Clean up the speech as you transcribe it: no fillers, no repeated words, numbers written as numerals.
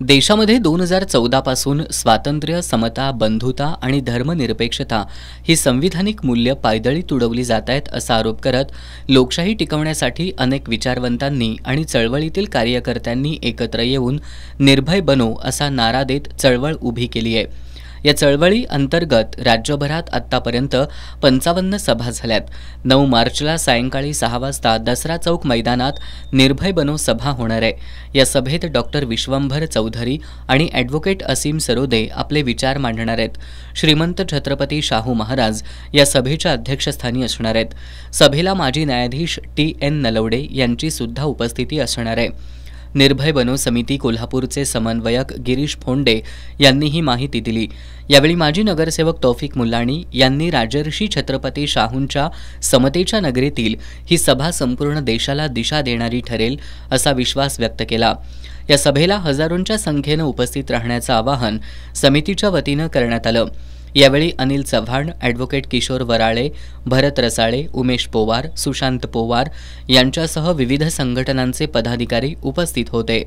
देशामध्ये 2014 पासून स्वातंत्र्य, समता, बंधुता आणि धर्मनिरपेक्षता ही संविधानिक मूल्य पायदळी तुडवली जात आहेत असा आरोप करत लोकशाही टिकवण्यासाठी अनेक विचारवंतांनी आणि चळवळीतील कार्यकर्त्यांनी एकत्र येऊन निर्भय बनो असा नारा देत चळवळ उभी केली आहे। या चळवळी अंतर्गत राज्यभरात आत्तापर्यंत 55 सभा झाल्यात। 9 मार्चला सायंकाळी 6 वाजता दसरा चौक मैदानात निर्भय बनो सभा होणार आहे। या सभेत डॉक्टर विश्वंभर चौधरी आणि ॲडव्होकेट असीम सरोदे आपले विचार मांडणार आहेत। श्रीमंत छत्रपती शाहू महाराज या सभेच्या अध्यक्षस्थानी असणार आहेत। सभेला माजी न्यायाधीश TN नलवडे यांची सुद्धा उपस्थिती असणार आहे। निर्भय बनो समिती कोल्हापूरचे समन्वयक गिरीश फोंडे यांनी ही माहिती दिली। यावेळी माजी नगरसेवक तौफिक मुल्लाणी यांनी राजर्षी छत्रपती शाहूंच्या समतेच्या नगरीतील ही सभा संपूर्ण देशाला दिशा देणारी ठरेल असा विश्वास व्यक्त केला। या सभेला हजारोंच्या संख्येने उपस्थित राहण्याचं आवाहन समितीच्या वतीनं करण्यात आलं। यावेळी अनिल चव्हाण, ॲडव्होकेट किशोर वराळे, भरत रसाळे, उमेश पोवार, सुशांत पोवार यांच्यासह विविध संघटनांचे पदाधिकारी उपस्थित होते।